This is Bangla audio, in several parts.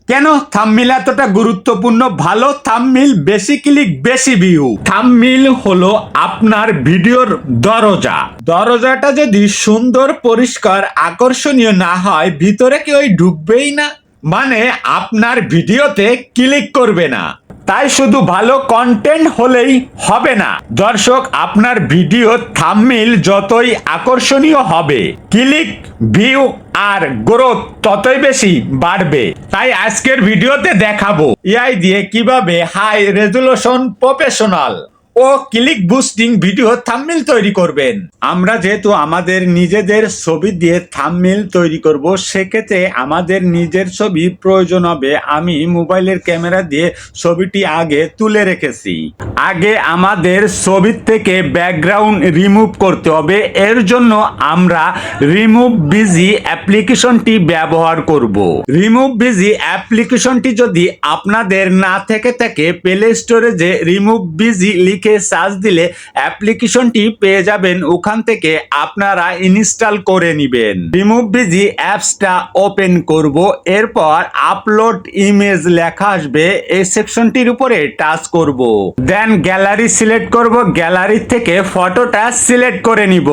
কেন থাম্বনেল এতটা গুরুত্বপূর্ণ? ভালো থাম্বনেল বেশি ক্লিক বেশি ভিউ। থাম্বনেল হলো আপনার ভিডিওর দরজা। দরজাটা যদি সুন্দর পরিষ্কার আকর্ষণীয় না হয় ভিতরে কেউ ঢুকবেই না, মানে আপনার ভিডিওতে ক্লিক করবে না। তাই শুধু ভালো কন্টেন্ট হলেই হবে না, দর্শক আপনার ভিডিও থাম্বনেল যতই আকর্ষণীয় হবে ক্লিক ভিউ আর গ্রোথ ততই বেশি বাড়বে। তাই আজকের ভিডিওতে দেখাবো এআই দিয়ে কিভাবে হাই রেজুলেশন প্রফেশনাল ও ক্লিক বুস্টিং ভিডিও থাম্বনেল তৈরি করবেন। আমরা যেহেতু আমাদের নিজেদের ছবি দিয়ে থাম্বনেল তৈরি করব, সেক্ষেত্রে আমাদের নিজের ছবি প্রয়োজন হবে। আমি মোবাইলের ক্যামেরা দিয়ে ছবিটি আগে তুলে রেখেছি। আগে আমাদের ছবি থেকে ব্যাকগ্রাউন্ড রিমুভ করতে হবে। এর জন্য আমরা রিমুভ বিজি অ্যাপ্লিকেশনটি ব্যবহার করব। রিমুভ বিজি অ্যাপ্লিকেশনটি যদি আপনাদের না থেকে থাকে, প্লে স্টোরে যে রিমুভ বিজি লিখে সার্চ দিলে অ্যাপ্লিকেশনটি পেয়ে যাবেন। ওখান থেকে আপনারা ইনস্টল করে নেবেন। রিমুভ বিজি অ্যাপসটা ওপেন করব, এরপর আপলোড ইমেজ লেখা আসবে, এই সেকশনটির উপরে টাচ করব। দেন গ্যালারি সিলেক্ট করব, গ্যালারি থেকে ফটোটা সিলেক্ট করে নিব।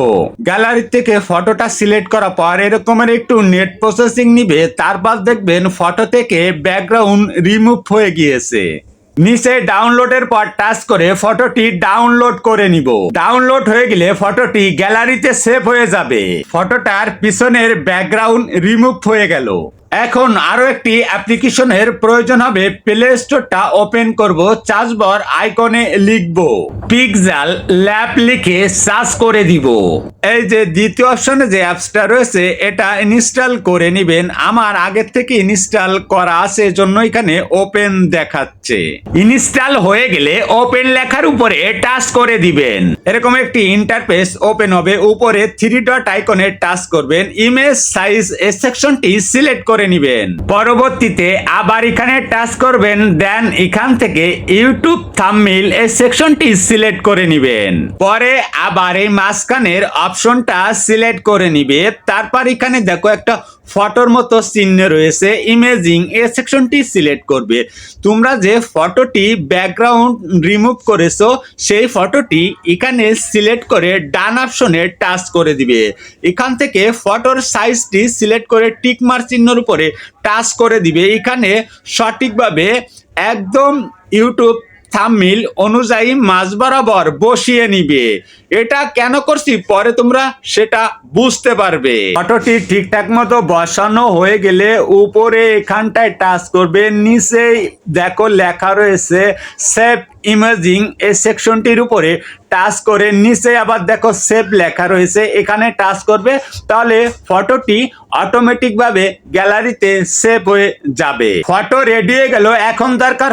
গ্যালারি থেকে ফটোটা সিলেক্ট করার পর এরকমের একটু নেট প্রসেসিং নিবে, তারপর দেখবেন ফটো থেকে ব্যাকগ্রাউন্ড রিমুভ হয়ে গিয়েছে। নিচে ডাউনলোডের পর টাচ করে ফটোটি ডাউনলোড করে নিব। ডাউনলোড হয়ে গেলে ফটোটি গ্যালারিতে সেভ হয়ে যাবে। ফটোটার পিছনের ব্যাকগ্রাউন্ড রিমুভ হয়ে গেল। এখন আরো একটি অ্যাপ্লিকেশনের প্রয়োজন হবে। প্লে স্টোরটা ওপেন করব, সার্চ বার আইকনে লিখব পিক্সেল ল্যাব, লিখে সার্চ করে দিব। এই যে দ্বিতীয় অপশনে যে অ্যাপসটা রয়েছে এটা ইনস্টল করে নেবেন। আমার আগের থেকে ইনস্টল করা আছে, জন্য এখানে ওপেন দেখাচ্ছে। ইনস্টল হয়ে গেলে ওপেন লেখার উপরে টাচ করে দিবেন। এরকম একটি ইন্টারফেস ওপেন হবে। উপরে 3 ডট আইকনে টাচ করবেন, ইমেজ সাইজ এই সেকশনটি সিলেক্ট করে নিবেন। পরবর্তীতে আবার এখানে টাচ করবেন, দেন এখান থেকে ইউটিউব থাম্বনেল এই সেকশনটি সিলেক্ট করে নিবেন। পরে আবার এই মাঝখানের অপশনটা সিলেক্ট করে নিবে। তারপর এখানে দেখো একটা ফটোর মতো চিহ্ন রয়েছে, ইমেজিং এই সেকশনটি সিলেক্ট করবে। তোমরা যে ফটোটি ব্যাকগ্রাউন্ড রিমুভ করেছো সেই ফটোটি এখানে সিলেক্ট করে ডান অপশনে টাচ করে দিবে। এখান থেকে ফটোর সাইজটি সিলেক্ট করে টিক মার্ক চিহ্নের উপরে টাচ করে দিবে। এখানে সঠিকভাবে একদম ইউটিউব থাম্বনেল অনুযায়ী মাঝ বরাবর বসিয়ে নিবে। এটা কেন করছি পরে তোমরা সেটা বুঝতে পারবে। ফটোটি ঠিকঠাক মতো বসানো হয়ে গেলে উপরে এখানটায় টাচ করবে, নিচেই দেখো লেখা রয়েছে সেভ ইমেজিং এই সেকশনটির উপরে টাচ করে নিচে আবার দেখো সেভ লেখা রয়েছে, এখানে টাচ করবে। তাহলে ফটোটি অটোমেটিকভাবে গ্যালারিতে সেভ হয়ে যাবে। ফটো রেডি হয়ে গেল। এখন দরকার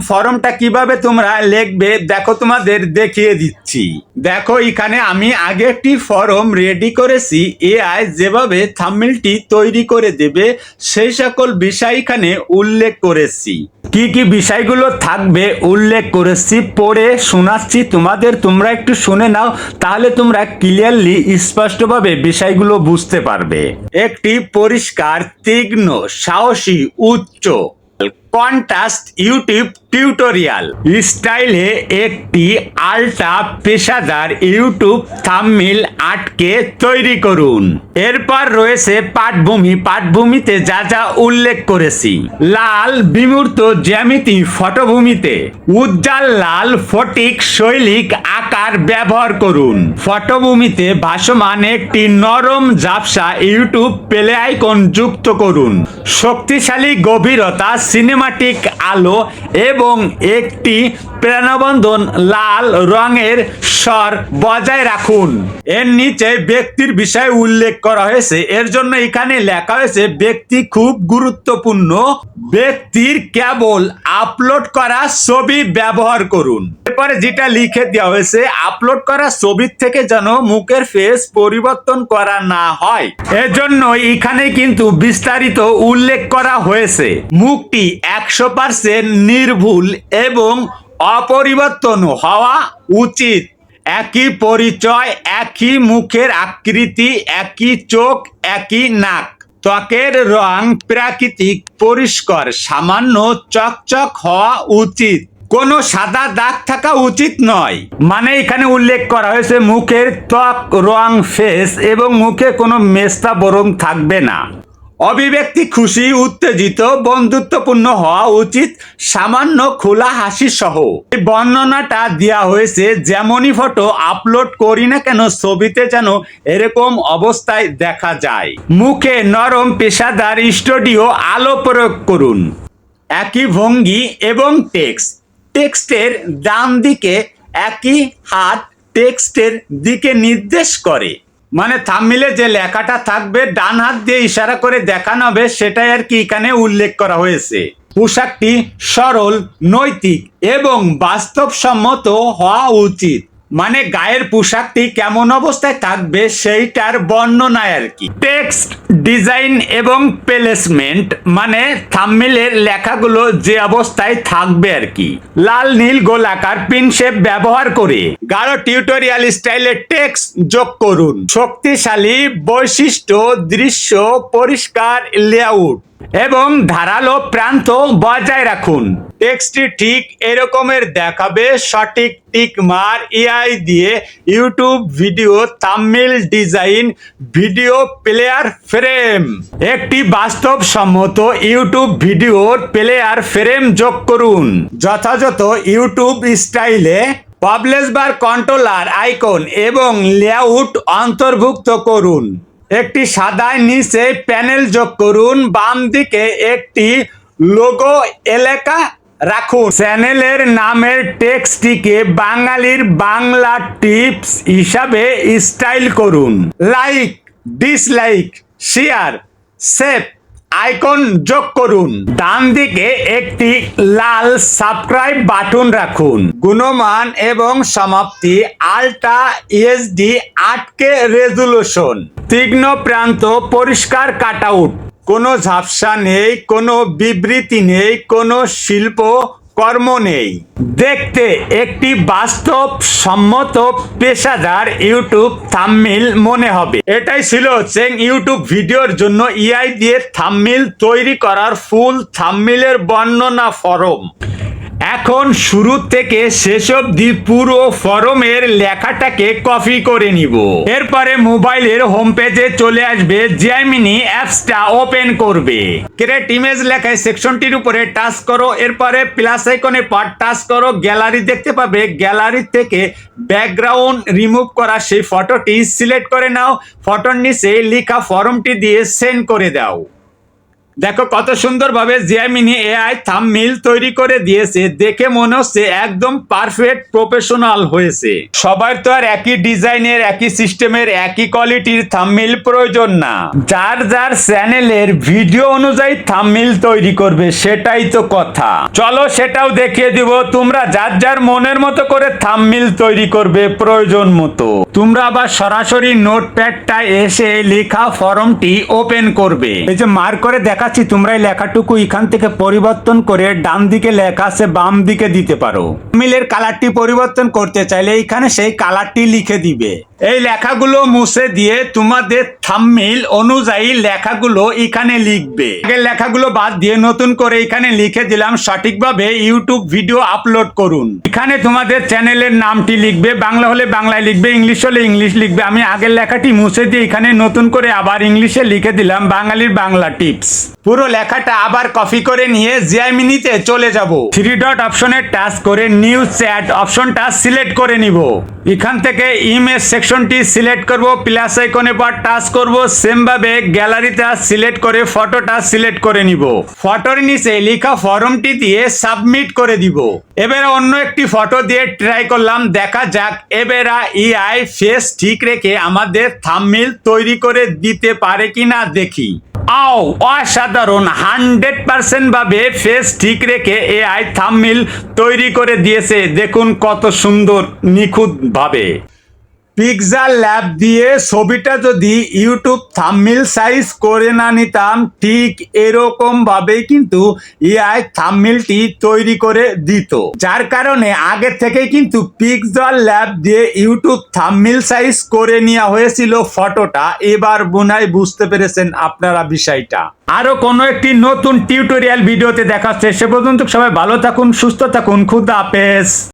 ফর্মটা কিভাবে তোমরা লিখবে দেখো, তোমাদের দেখিয়ে দিচ্ছি। দেখো এখানে আমি আগে একটি ফর্ম রেডি করেছি। এআই যেভাবে থাম্বনেলটি তৈরি করে দেবে সেই সকল বিষয় এখানে উল্লেখ করেছি। কি কি বিষয়গুলো থাকবে উল্লেখ করেছি, পড়ে শোনাচ্ছি তোমাদের, তোমরা একটু শুনে নাও, তাহলে তোমরা ক্লিয়ারলি স্পষ্টভাবে বিষয়গুলো বুঝতে পারবে। একটি পরিষ্কার, তীক্ষ্ণ, সাহসী, উচ্চ কন্ট্রাস্ট ইউটিউব টিউটোরিয়াল স্টাইলে একটি আলট্রা পেশাদার ইউটিউব থাম্বনেল আটকে তৈরি করুন। এরপর রয়েছে পাঠভূমি। পাঠভূমিতে যা যা উল্লেখ করেছি, লাল বিমূর্ত জ্যামিতি ফটোভূমিতে উজ্জ্বল লাল ফটিক শৈলিক আকার ব্যবহার করুন। ফটোভূমিতে ভাসমান একটি নরম ঝাপসা ইউটিউব প্লে আইকন যুক্ত করুন। শক্তিশালী গভীরতা, সিনেমাটিক আলো এবং একটি প্রাণবন্ধন লাল রঙের স্বর বজায় রাখুন। এর নিচে ব্যক্তির বিষয় উল্লেখ করা হয়েছে, এর জন্য এখানে লেখা হয়েছে ব্যক্তি খুব গুরুত্বপূর্ণ। ব্যক্তির কেবল আপলোড করা ছবি ব্যবহার করুন। এরপরে যেটা লিখে দেওয়া হয়েছে, আপলোড করা ছবির থেকে যেন মুখের ফেস পরিবর্তন করা না হয়, এজন্য এখানে কিন্তু বিস্তারিত উল্লেখ করা হয়েছে। মুখটি 100% নির্ভুল এবং অপরিবর্তন হওয়া উচিত। একই পরিচয়, একই মুখের আকৃতি, একই চোখ, একই নাক। ত্বকের রং প্রাকৃতিক, পরিষ্কার, সামান্য চকচক হওয়া উচিত, কোনো সাদা দাগ থাকা উচিত নয়। মানে এখানে উল্লেখ করা হয়েছে মুখের ত্বক রং ফেস এবং মুখে কোনো মেস্তা বরং থাকবে না। অভিব্যক্তি খুশি, উত্তেজিত, বন্ধুত্বপূর্ণ হওয়া উচিত, সামান্য খোলা হাসি সহ। এই বর্ণনাটা দেওয়া হয়েছে যেমনই ফটো আপলোড করি না কেন ছবিতে যেন এরকম অবস্থায় দেখা যায়। মুখে নরম পেশাদার স্টুডিও আলো প্রয়োগ করুন। একই ভঙ্গি এবং টেক্সটের ডান দিকে একই হাত টেক্সটের দিকে নির্দেশ করে। মানে থাম্বনেইলে যে লেখাটা থাকবে ডান হাত দিয়ে ইশারা করে দেখানো হবে, সেটাই আর কি এখানে উল্লেখ করা হয়েছে। পোশাকটি সরল, নৈতিক এবং বাস্তবসম্মত হওয়া উচিত। মানে গায়ের পোশাকটি কেমন অবস্থায় থাকবে সেইটার বর্ণনায় আর কি। টেক্সট ডিজাইন এবং প্লেসমেন্ট মানে থাম্বনেইলের লেখাগুলো যে অবস্থায় থাকবে আর কি। লাল নীল গোলাকার পিন শেপ ব্যবহার করে গাঢ় টিউটোরিয়াল স্টাইলের টেক্সট যোগ করুন। শক্তিশালী বৈশিষ্ট্য, দৃশ্য, পরিষ্কার লেআউট এবং ধারালো প্রান্ত বজায় রাখুন। টেক্সটটি ঠিক এরকমের দেখাবে। সঠিক টিক মার এআই দিয়ে YouTube video thumbnail design, video player frame. একটি বাস্তবসম্মত ইউটিউব ভিডিওর প্লেয়ার ফ্রেম যোগ করুন। যথাযথ ইউটিউব স্টাইলে পাবলিশ বার, কন্ট্রোলার আইকন এবং লেআউট অন্তর্ভুক্ত করুন। একটি সাদা নিচে প্যানেল যোগ করুন। বাম দিকে একটি লোগো এলাকা রাখুন। চ্যানেলের নামের টেক্সটটিকে বাঙালির বাংলা টিপস হিসাবে স্টাইল করুন। Like, dislike, share, save icon যোগ করুন। ডান দিকে একটি লাল সাবস্ক্রাইব বাটন রাখুন। গুণমান এবং সমাপ্তি আল্ট্রা এইচডি 8K রেজুলেশন। তীক্ষ্ণ প্রান্ত, পরিষ্কার কাটআউট, কোনো ঝাপসা নেই, কোনো বিবৃতি নেই, কোনো শিল্প কর্ম নেই। দেখতে একটি বাস্তবসম্মত পেশাদার ইউটিউব থাম্বনেইল মনে হবে। এটাই ছিল চেং ইউটিউব ভিডিওর জন্য এআই দিয়ে থাম্বনেইল তৈরি করার ফুল থাম্বনেইলের বর্ণনা ফরম। এখন শুরু থেকে শেষ অবধি পুরো ফরমের লেখাটাকে কপি করে নিব। এরপরে মোবাইলের হোম পেজে চলে আসবে, জেমিনি অ্যাপসটা ওপেন করবে। ক্রিয়েট ইমেজ লেখায় সেকশনটির উপরে টাচ করো। এরপরে প্লাস আইকনে পার টাচ করো। গ্যালারি দেখতে পাবে। গ্যালারি থেকে ব্যাকগ্রাউন্ড রিমুভ করা সেই ফটোটি সিলেক্ট করে নাও। ফটোর নিচে লেখা ফরমটি দিয়ে সেন্ড করে দাও। দেখো কত সুন্দরভাবে জেমিনি এআই থাম্বনেইল তৈরি করে দিয়েছে। দেখে মনে হচ্ছে একদম পারফেক্ট প্রফেশনাল হয়েছে। সবার তো আর একই ডিজাইনের, একই সিস্টেমের, একই কোয়ালিটির থাম্বনেইল প্রয়োজন না। যার যার চ্যানেলের ভিডিও অনুযায়ী থাম্বনেইল তৈরি করবে, সেটাই তো কথা। চলো সেটাও দেখিয়ে দিব। তোমরা যার যার মনের মতো করে থাম্বনেইল তৈরি করবে প্রয়োজন মতো। তোমরা আবার সরাসরি নোটপ্যাডটা এসে লেখা ফরমটি ওপেন করবে। এই যে মার্ক করে দেখাচ্ছি, তোমরা এই লেখাটুকু এখান থেকে পরিবর্তন করে ডান দিকে লেখা আছে বাম দিকে দিতে পারো। থাম্বনেইলের কালারটি পরিবর্তন করতে চাইলে এখানে সেই কালারটি লিখে দিবে। এই লেখাগুলো মুছে দিয়ে তোমাদের থাম্বনেইল অনুযায়ী লেখাগুলো এখানে লিখবে। আগের লেখাগুলো বাদ দিয়ে নতুন করে এখানে লিখে দিলাম। সঠিকভাবে ইউটিউব ভিডিও আপলোড করুন। এখানে তোমাদের চ্যানেলের নামটি লিখবে। বাংলা হলে বাংলায় লিখবে, ইংলিশ হলে ইংলিশ লিখবে। আমি আগের লেখাটি মুছে দিয়ে এখানে নতুন করে আবার ইংলিশে লিখে দিলাম বাঙালির বাংলা টিপস। পুরো লেখাটা আবার কপি করে নিয়ে জেমিনিতে চলে যাব। থ্রি ডট অপশনে টাচ করে নিউ চ্যাট অপশনটা সিলেক্ট করে নিব। এখান থেকে ইমেজ সেকশনটি সিলেক্ট করব। প্লাস আইকনে পর টাচ করব। সেম ভাবে গ্যালারিটা সিলেক্ট করে ফটোটা সিলেক্ট করে নিব। ফটোর নিচে লেখা ফরমটি দিয়ে সাবমিট করে দিব। এবারে অন্য একটি ফটো দিয়ে ট্রাই করলাম, দেখা যাক এবারে এআই ফেস ঠিক রেখে আমাদের থাম্বনেইল তৈরি করে দিতে পারে কিনা দেখি। আও অসাধারণ, 100% ভাবে ফেস ঠিক রেখে এআই থাম্বনেইল তৈরি করে দিয়েছে। দেখুন কত সুন্দর নিখুঁত ভাবে। পিক্সেল ল্যাব দিয়ে ছবিটা যদি ইউটিউব থাম্বনেল সাইজ করে না নিতাম, ঠিক এরকম ভাবেই কিন্তু এআই থাম্বনেলটি তৈরি করে দিত। যার কারণে আগে থেকে কিন্তু পিক্সেল ল্যাব দিয়ে ইউটিউব থাম্বনেল সাইজ করে নেওয়া হয়েছিল ফটোটা। এবার বোনাই বুঝতে পেরেছেন আপনারা বিষয়টা। আরো কোনো একটি নতুন টিউটোরিয়াল ভিডিওতে দেখা হচ্ছে। সে পর্যন্ত সবাই ভালো থাকুন, সুস্থ থাকুন, খুদা হাফেজ।